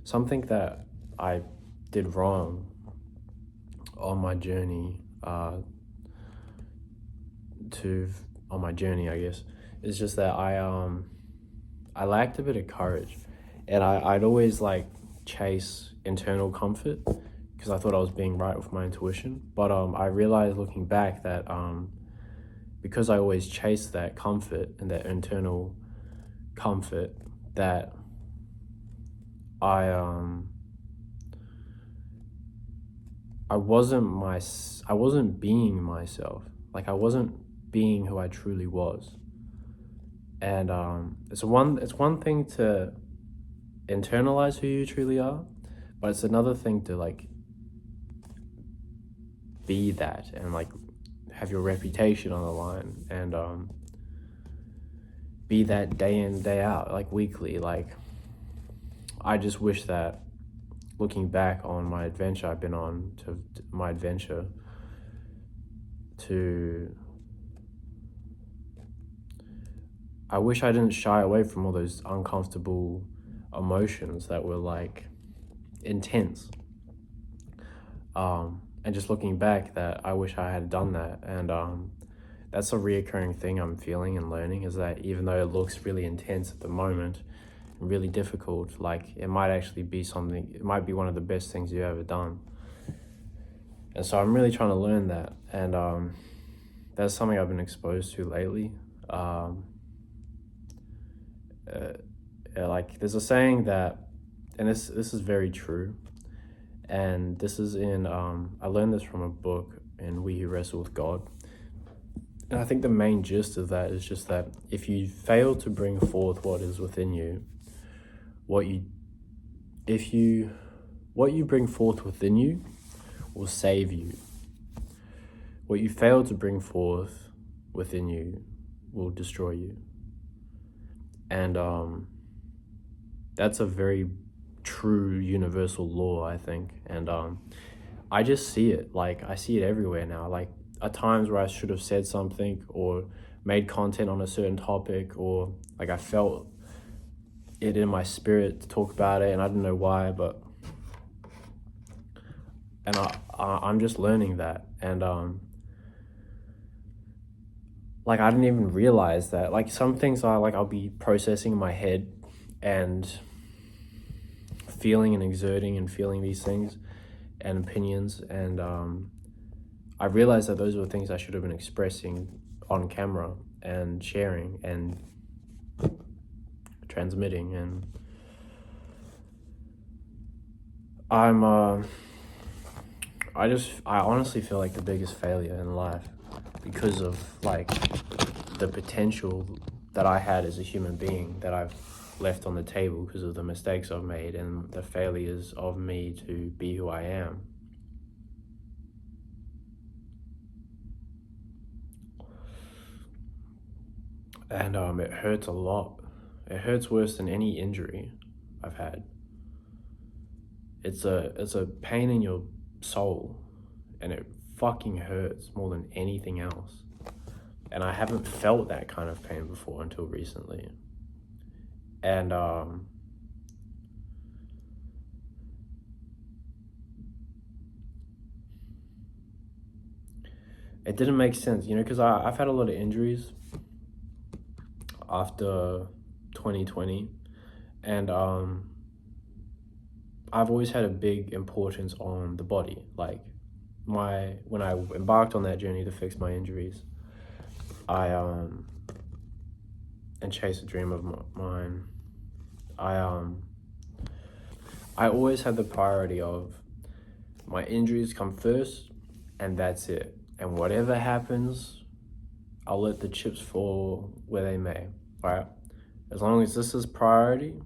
something that I did wrong on my journey to on my journey, I guess, is just that I lacked a bit of courage, and I'd always like chase internal comfort because I thought I was being right with my intuition. But I realized looking back that because I always chased that comfort and that internal comfort, that I I wasn't being myself. Like I wasn't being who I truly was. And it's one thing to internalize who you truly are, but it's another thing to like be that and like have your reputation on the line and be that day in day out, like weekly. Like I just wish that looking back on my adventure I've been on, to my adventure to I wish I didn't shy away from all those uncomfortable emotions that were like intense. And just looking back, that I wish I had done that. And that's a reoccurring thing I'm feeling and learning, is that even though it looks really intense at the moment and really difficult, like it might actually be something, it might be one of the best things you've ever done. And so I'm really trying to learn that. And that's something I've been exposed to lately. Like there's a saying that, and this is very true, and this is in I learned this from a book in We Who Wrestle with God. And I think the main gist of that is just that if you fail to bring forth what is within you, what you bring forth within you will save you. What you fail to bring forth within you will destroy you. And that's a very true universal law, I think. And I just see it, like I see it everywhere now. Like at times where I should have said something or made content on a certain topic, or like I felt it in my spirit to talk about it and I didn't know why, but and I'm just learning that. And like I didn't even realize that, like some things I'll be processing in my head and feeling and exerting and feeling these things and opinions, and I realized that those were things I should have been expressing on camera and sharing and transmitting. And I honestly feel like the biggest failure in life, because of like the potential that I had as a human being that I've left on the table because of the mistakes I've made and the failures of me to be who I am. And it hurts a lot. It hurts worse than any injury I've had. It's a pain in your soul, and it fucking hurts more than anything else. And I haven't felt that kind of pain before until recently. And it didn't make sense, because I've had a lot of injuries after 2020, and I've always had a big importance on the body. Like when I embarked on that journey to fix my injuries, I and chase a dream of mine, I always had the priority of my injuries come first, and that's it. And whatever happens, I'll let the chips fall where they may, right? As long as this is priority,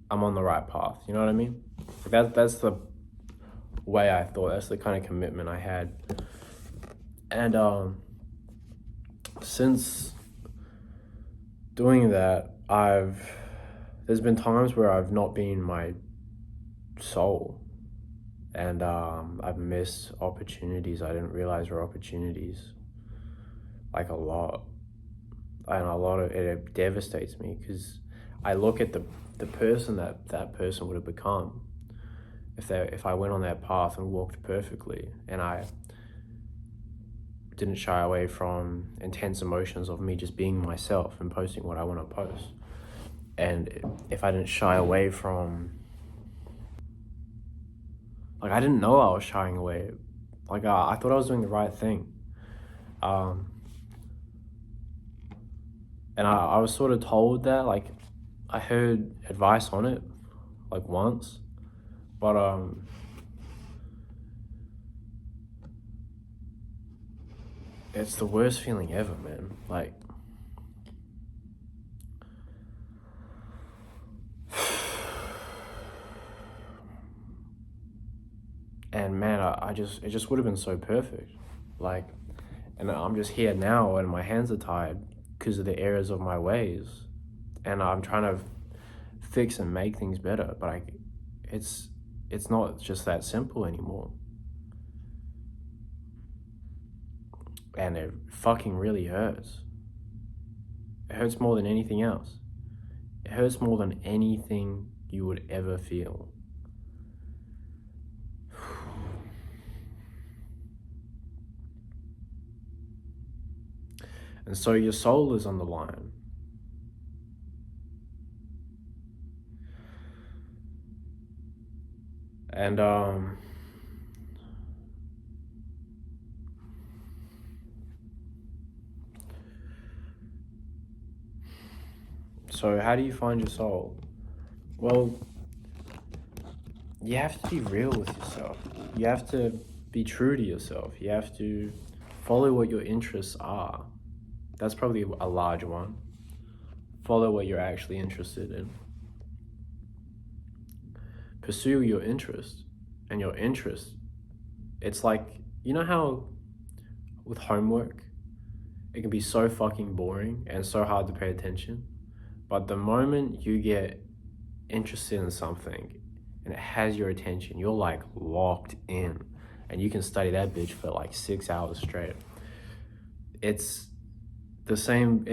I'm on the right path. You know what I mean? That's the way I thought. That's the kind of commitment I had. And since doing that, there's been times where I've not been my soul, and I've missed opportunities I didn't realize were opportunities, like a lot. And a lot of it devastates me because I look at the person that person would have become if I went on that path and walked perfectly, and I didn't shy away from intense emotions of me just being myself and posting what I want to post. And if I didn't shy away from, like, I didn't know I was shying away. Like, I thought I was doing the right thing. And I was sort of told that, like, I heard advice on it, like, once. But, it's the worst feeling ever, man. Like, and man, it just would have been so perfect. Like, and I'm just here now and my hands are tied because of the errors of my ways. And I'm trying to fix and make things better, but it's not just that simple anymore. And it fucking really hurts. It hurts more than anything else. It hurts more than anything you would ever feel. And so your soul is on the line. And so how do you find your soul? Well, you have to be real with yourself. You have to be true to yourself. You have to follow what your interests are. That's probably a large one. Follow what you're actually interested in. Pursue your interest. And your interest, it's like, you know how with homework, it can be so fucking boring and so hard to pay attention. But the moment you get interested in something and it has your attention, you're like locked in and you can study that bitch for like 6 hours straight. It's the same,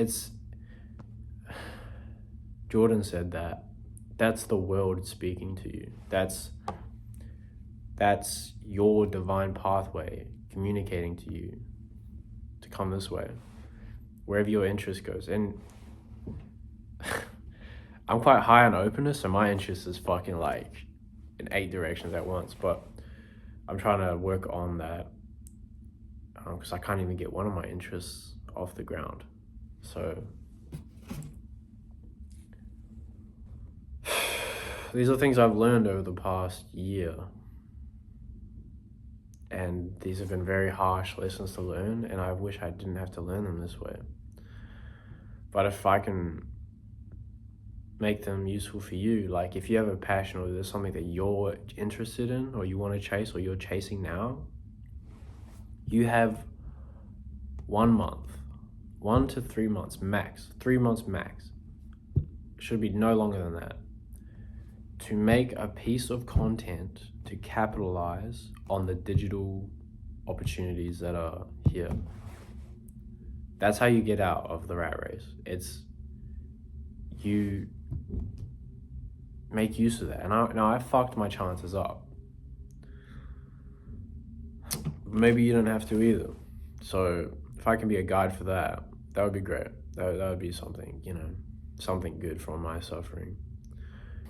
Jordan said that's the world speaking to you. That's your divine pathway communicating to you to come this way, wherever your interest goes. And I'm quite high on openness, so my interest is fucking like in 8 directions at once, but I'm trying to work on that because I can't even get one of my interests off the ground. So these are things I've learned over the past year, and these have been very harsh lessons to learn, and I wish I didn't have to learn them this way. But if I can make them useful for you, like if you have a passion or there's something that you're interested in or you want to chase or you're chasing now, you have 1 month, 1 to 3 months max, 3 months max, should be no longer than that, to make a piece of content to capitalize on the digital opportunities that are here. That's how you get out of the rat race. It's you make use of that. And I fucked my chances up. Maybe you don't have to either. So if I can be a guide for that, that would be great. That would be something, something good from my suffering.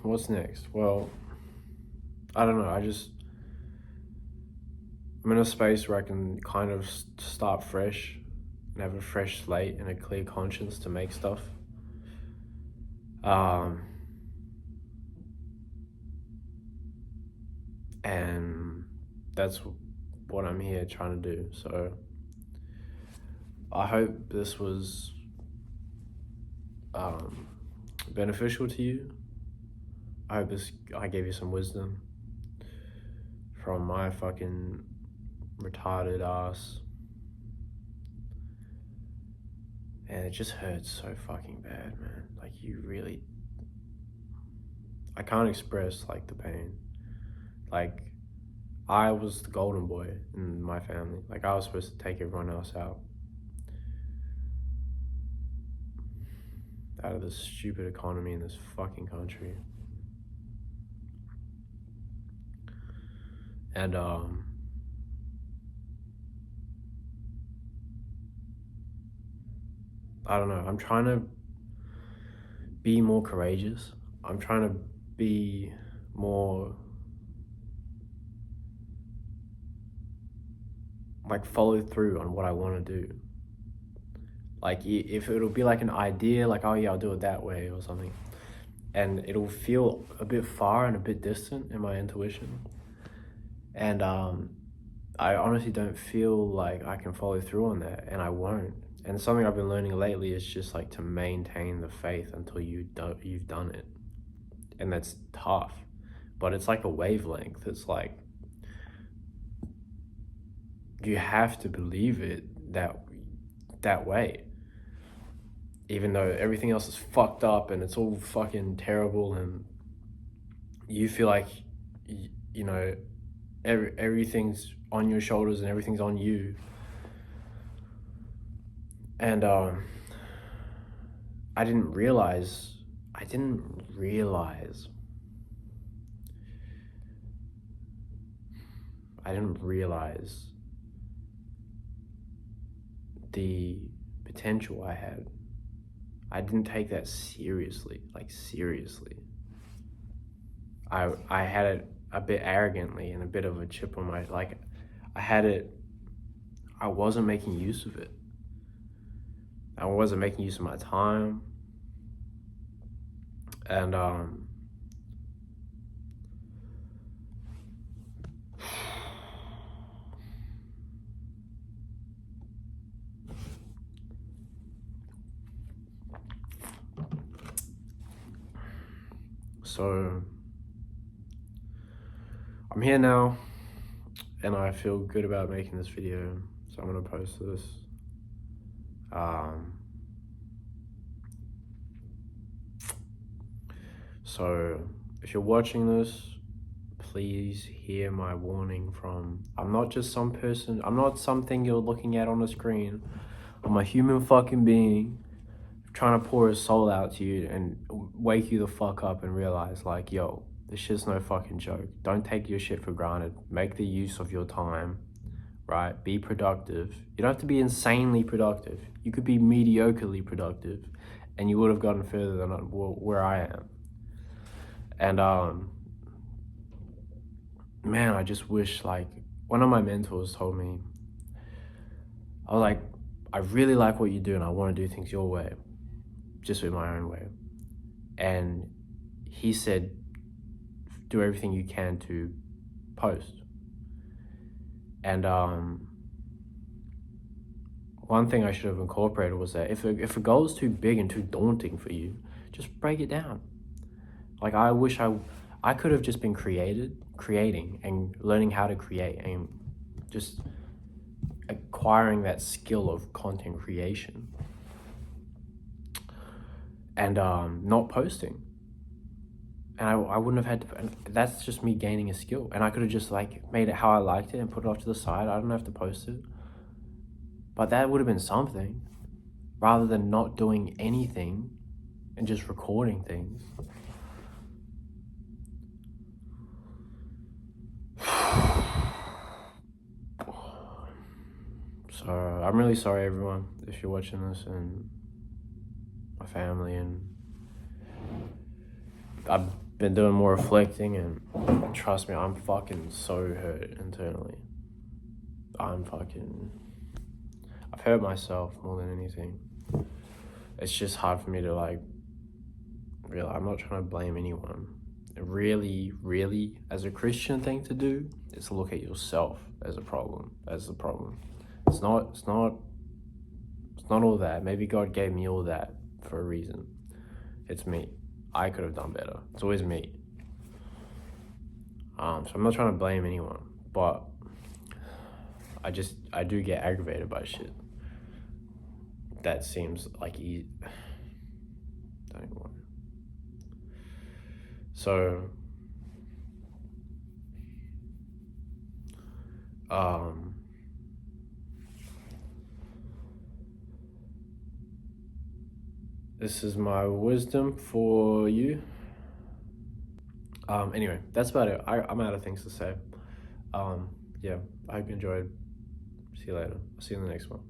What's next? Well, I don't know. I'm in a space where I can kind of start fresh and have a fresh slate and a clear conscience to make stuff. And that's what I'm here trying to do. So I hope this was beneficial to you. I hope I gave you some wisdom from my fucking retarded ass. And it just hurts so fucking bad, man. Like I can't express like the pain. Like I was the golden boy in my family. Like I was supposed to take everyone else out. out of this stupid economy in this fucking country. And I don't know, I'm trying to be more courageous. I'm trying to be more like follow through on what I want to do. Like if it'll be like an idea, like, oh yeah, I'll do it that way or something, and it'll feel a bit far and a bit distant in my intuition, and I honestly don't feel like I can follow through on that, and I won't. And something I've been learning lately is just like to maintain the faith until you've done it, and that's tough, but it's like a wavelength. It's like you have to believe it that way, even though everything else is fucked up and it's all fucking terrible, and you feel like you know everything's on your shoulders and everything's on you. And I didn't realize the potential I had. I didn't take that seriously, like seriously. I had it a bit arrogantly and a bit of a chip on my, like, I wasn't making use of it. I wasn't making use of my time. And so I'm here now, and I feel good about making this video, so I'm gonna post this. So if you're watching this, please hear my warning from, I'm not just some person, I'm not something you're looking at on the screen. I'm a human fucking being trying to pour his soul out to you and wake you the fuck up and realize, like, yo, this shit's no fucking joke. Don't take your shit for granted. Make the use of your time, right? Be productive. You don't have to be insanely productive. You could be mediocrely productive, and you would have gotten further than where I am. And man, I just wish, like, one of my mentors told me, I was like, I really like what you do and I want to do things your way, just with my own way. And he said, do everything you can to post. And one thing I should have incorporated was that if a goal is too big and too daunting for you, just break it down. Like, I wish I could have just been creating and learning how to create and just acquiring that skill of content creation and not posting. And I wouldn't have had to, and that's just me gaining a skill. And I could have just like made it how I liked it and put it off to the side. I don't have to post it. But that would have been something, rather than not doing anything and just recording things. So I'm really sorry, everyone, if you're watching this, and my family, and I've been doing more reflecting, and trust me, I'm fucking so hurt internally. I've hurt myself more than anything. It's just hard for me to like realize. I'm not trying to blame anyone. It really, as a Christian thing to do is to look at yourself as the problem. It's not all that. Maybe God gave me all that for a reason. It's me. I could have done better. It's always me. So I'm not trying to blame anyone, but I do get aggravated by shit that seems like don't even want to. So This is my wisdom for you. Anyway, that's about it. I'm out of things to say. Yeah, I hope you enjoyed. See you later. I'll see you in the next one.